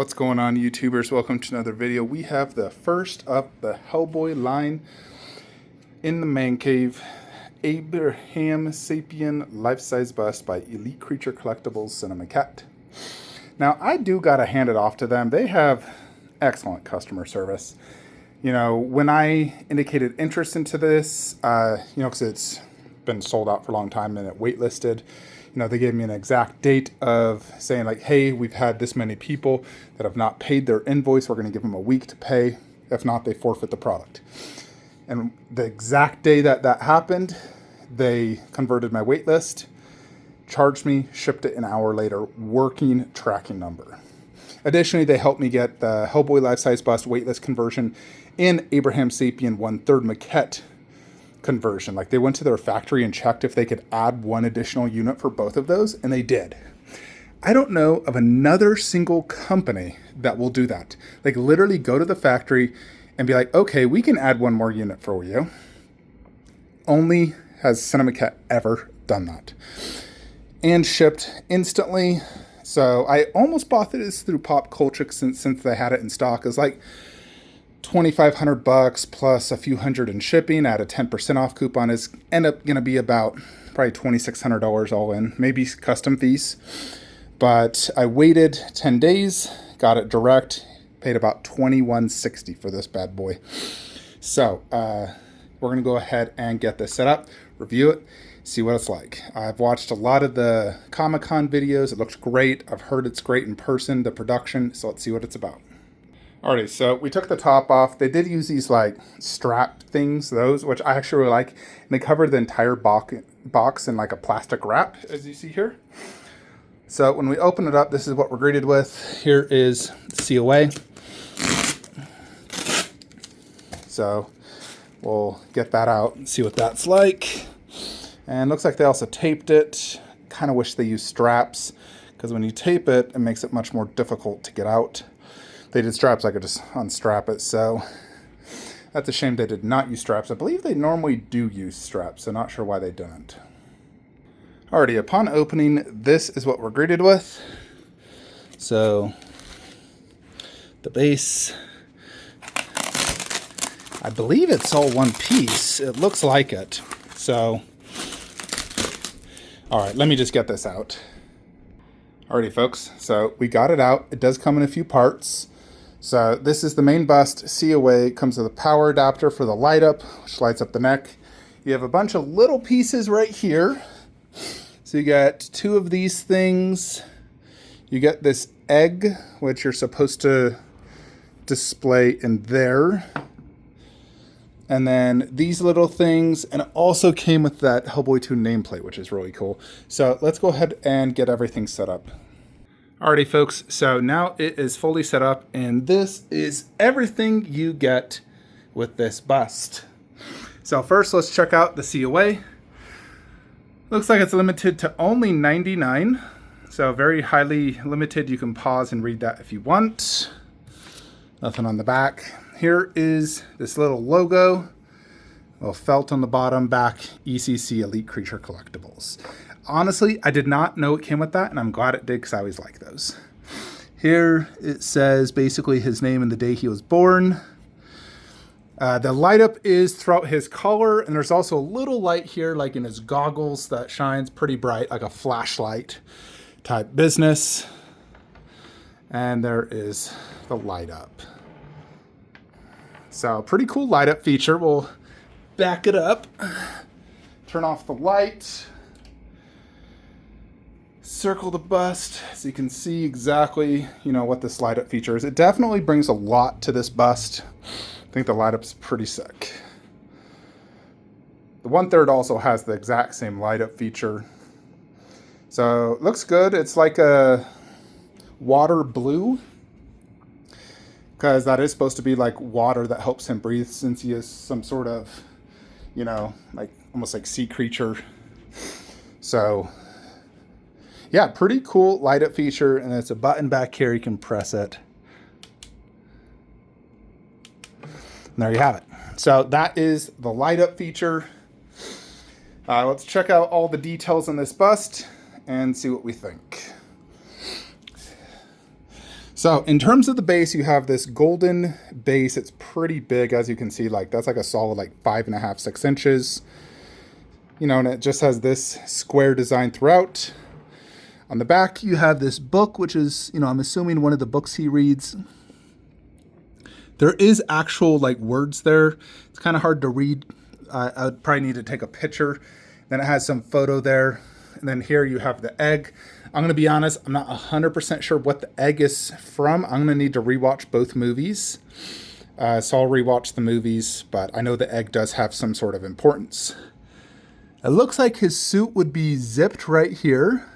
What's going on, YouTubers? Welcome to another video. We have the first of the Hellboy line in the man cave. Abraham Sapien life-size bust by Elite Creature Collectibles Cinema Cat. Now, I do gotta hand it off to them. They have excellent customer service. You know, when I indicated interest into this, because it's been sold out for a long time and it waitlisted, they gave me an exact date of saying like, hey, we've had this many people that have not paid their invoice. We're going to give them a week to pay. If not, they forfeit the product. And the exact day that happened, they converted my wait list, charged me, shipped it an hour later, working tracking number. Additionally, they helped me get the Hellboy life-size bust waitlist conversion and Abraham Sapien 1/3 maquette conversion. Like, they went to their factory and checked if they could add one additional unit for both of those, and they did. I don't know of another single company that will do that. Like, literally go to the factory and be like, okay, we can add one more unit for you. Only has Cinema Cat ever done that. And shipped instantly. So I almost bought this through Pop Culture since they had it in stock. It was like $2,500 plus a few hundred in shipping at a 10% off coupon. Is end up going to be about probably $2,600 all in, maybe custom fees. But I waited 10 days, got it direct, paid about $21.60 for this bad boy. So we're going to go ahead and get this set up, review it, see what it's like. I've watched a lot of the Comic-Con videos. It looks great. I've heard it's great in person, the production. So let's see what it's about. Alrighty, so we took the top off. They did use these like strap things, those, which I actually really like. And they covered the entire box in like a plastic wrap, as you see here. So when we open it up, this is what we're greeted with. Here is the COA. So we'll get that out and see what that's like. And looks like they also taped it. Kind of wish they used straps, because when you tape it, it makes it much more difficult to get out. They did straps, I could just unstrap it, so that's a shame they did not use straps. I believe they normally do use straps, so not sure why they didn't. Alrighty, upon opening, this is what we're greeted with. So, the base, I believe it's all one piece. It looks like it. So, alright, let me just get this out. Alrighty, folks, so we got it out. It does come in a few parts. So this is the main bust COA. Comes with a power adapter for the light up, which lights up the neck. You have a bunch of little pieces right here. So you got two of these things. You get this egg, which you're supposed to display in there. And then these little things, and it also came with that Hellboy 2 nameplate, which is really cool. So let's go ahead and get everything set up. Alrighty, folks, so now it is fully set up, and this is everything you get with this bust. So first, let's check out the COA. Looks like it's limited to only 99, so very highly limited. You can pause and read that if you want. Nothing on the back. Here is this little logo, little felt on the bottom, back, ECC Elite Creature Collectibles. Honestly, I did not know it came with that, and I'm glad it did, because I always like those. Here it says basically his name and the day he was born. The light up is throughout his collar, and there's also a little light here, like in his goggles, that shines pretty bright, like a flashlight type business. And there is the light up. So, pretty cool light up feature. We'll back it up, turn off the light, circle the bust so you can see exactly, what this light up feature is. It definitely brings a lot to this bust. I think the light up's pretty sick. The 1/3 also has the exact same light up feature. So, it looks good. It's like a water blue, because that is supposed to be like water that helps him breathe, since he is some sort of, like almost like sea creature. So, yeah, pretty cool light up feature, and it's a button back here. You can press it. And there you have it. So that is the light up feature. Let's check out all the details on this bust and see what we think. So in terms of the base, you have this golden base. It's pretty big, as you can see. Like that's like a solid like 5.5, 6 inches. You know, and it just has this square design throughout. On the back, you have this book, which is, you know, I'm assuming one of the books he reads. There is actual like words there. It's kind of hard to read. I would probably need to take a picture. Then it has some photo there. And then here you have the egg. I'm going to be honest, I'm not 100% sure what the egg is from. I'm going to need to rewatch both movies. So I'll rewatch the movies, but I know the egg does have some sort of importance. It looks like his suit would be zipped right here.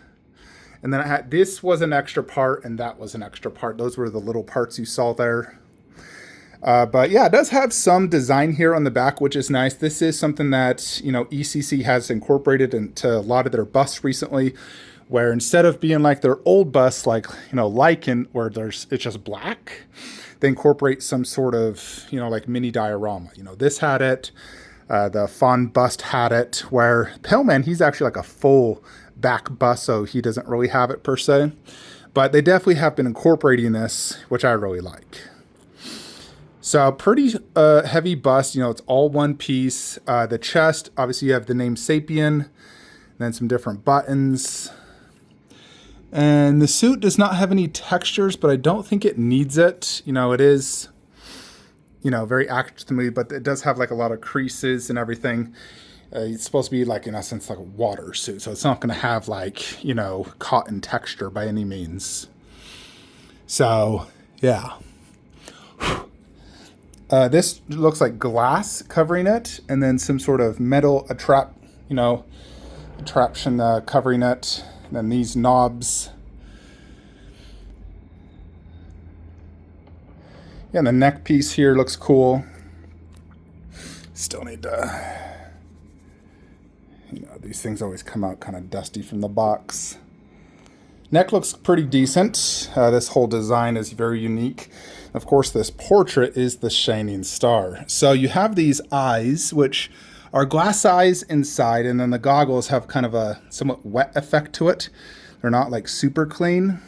And then this was an extra part and that was an extra part. Those were the little parts you saw there. But yeah, it does have some design here on the back, which is nice. This is something that, you know, ECC has incorporated into a lot of their busts recently, where instead of being like their old busts, like, you know, Lycan, where it's just black, they incorporate some sort of, you know, like mini diorama. You know, this had it. The Fawn bust had it, where Paleman, he's actually like a full back bust, so he doesn't really have it per se. But they definitely have been incorporating this, which I really like. So pretty heavy bust, you know, it's all one piece. The chest, obviously you have the name Sapien, then some different buttons. And the suit does not have any textures, but I don't think it needs it. You know, it is, you know, very accurate to the movie, but it does have like a lot of creases and everything. It's supposed to be like, in essence, like a water suit. So it's not going to have like, you know, cotton texture by any means. So, yeah. This looks like glass covering it, and then some sort of metal attraction covering it. And then these knobs. Yeah, and the neck piece here looks cool. Still need to, you know, these things always come out kind of dusty from the box. Neck looks pretty decent. This whole design is very unique. Of course, this portrait is the shining star. So you have these eyes, which are glass eyes inside, and then the goggles have kind of a somewhat wet effect to it. They're not like super clean.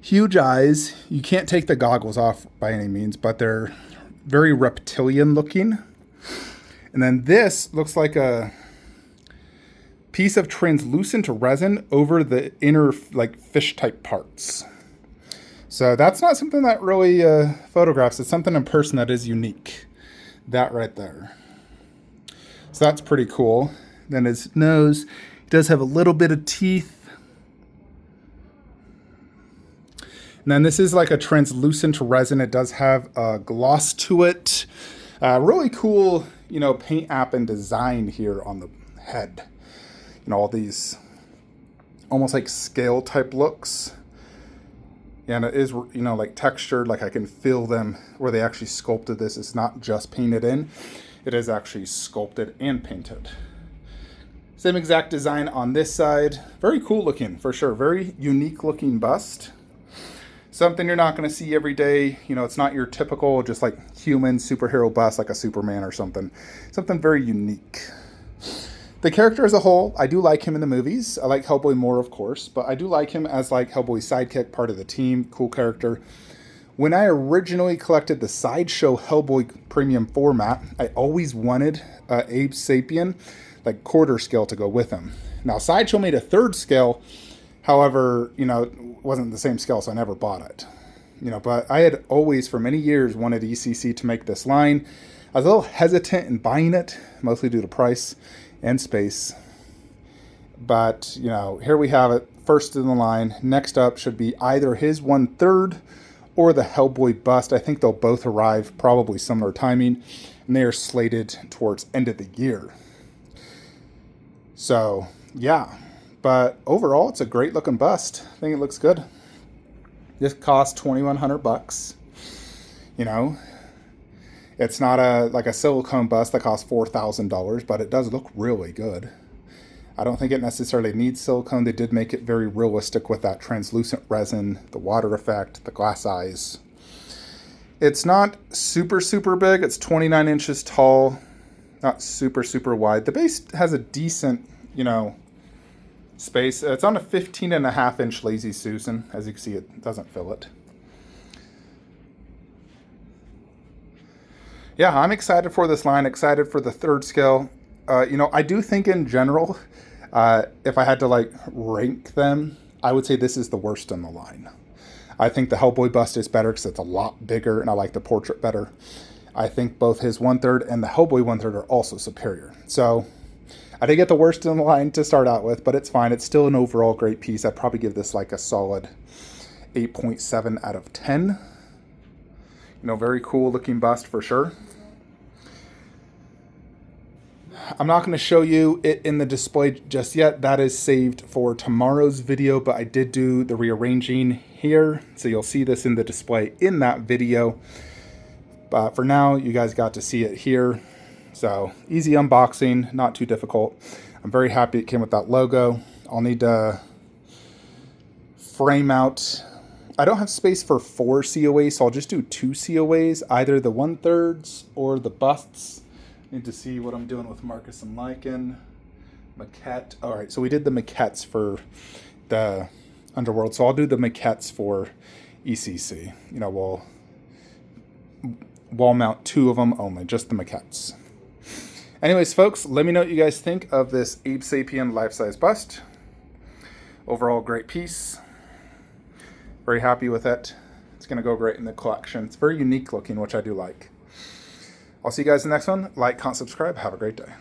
Huge eyes. You can't take the goggles off by any means, but they're very reptilian looking. And then this looks like a piece of translucent resin over the inner like fish type parts. So that's not something that really photographs. It's something in person that is unique. That right there. So that's pretty cool. Then his nose, he does have a little bit of teeth. And then this is like a translucent resin. It does have a gloss to it. Really cool, you know, paint app and design here on the head. You know, all these almost like scale type looks. And it is, you know, like textured, like I can feel them where they actually sculpted this. It's not just painted in. It is actually sculpted and painted. Same exact design on this side. Very cool looking, for sure. Very unique looking bust. Something you're not going to see every day. You know, it's not your typical just like human superhero bust like a Superman or something. Something very unique. The character as a whole, I do like him in the movies. I like Hellboy more, of course, but I do like him as like Hellboy's sidekick, part of the team, cool character. When I originally collected the Sideshow Hellboy premium format, I always wanted Abe Sapien, like quarter scale, to go with him. Now, Sideshow made a third scale, however, you know, it wasn't the same scale, so I never bought it. You know, but I had always, for many years, wanted ECC to make this line. I was a little hesitant in buying it, mostly due to price and space. But, you know, here we have it, first in the line. Next up should be either his 1/3 or the Hellboy bust. I think they'll both arrive probably similar timing, and they are slated towards end of the year. So, yeah. But overall, it's a great looking bust. I think it looks good. This cost $2,100. You know, it's not like a silicone bust that costs $4,000, but it does look really good. I don't think it necessarily needs silicone. They did make it very realistic with that translucent resin, the water effect, the glass eyes. It's not super, super big. It's 29 inches tall, not super, super wide. The base has a decent, you know, space. It's on a 15.5-inch Lazy Susan. As you can see, it doesn't fill it. Yeah, I'm excited for this line, excited for the third scale. You know, I do think in general, if I had to like rank them, I would say this is the worst in the line. I think the Hellboy bust is better because it's a lot bigger and I like the portrait better. I think both his 1/3 and the Hellboy 1/3 are also superior. So I did get the worst in the line to start out with, but it's fine. It's still an overall great piece. I'd probably give this like a solid 8.7 out of 10. You know, very cool looking bust for sure. I'm not going to show you it in the display just yet. That is saved for tomorrow's video, but I did do the rearranging here, so you'll see this in the display in that video. But for now, you guys got to see it here. So easy unboxing, not too difficult. I'm very happy it came with that logo. I'll need to frame out. I don't have space for 4 COAs, so I'll just do 2 COAs, either the 1/3 or the busts. Need to see what I'm doing with Marcus and Lycan. Maquette. All right, so we did the maquettes for the Underworld, so I'll do the maquettes for ECC. You know, we'll wall mount 2 of them only, just the maquettes. Anyways, folks, let me know what you guys think of this Abe Sapien life-size bust. Overall, great piece. Very happy with it. It's going to go great in the collection. It's very unique looking, which I do like. I'll see you guys in the next one. Like, comment, subscribe. Have a great day.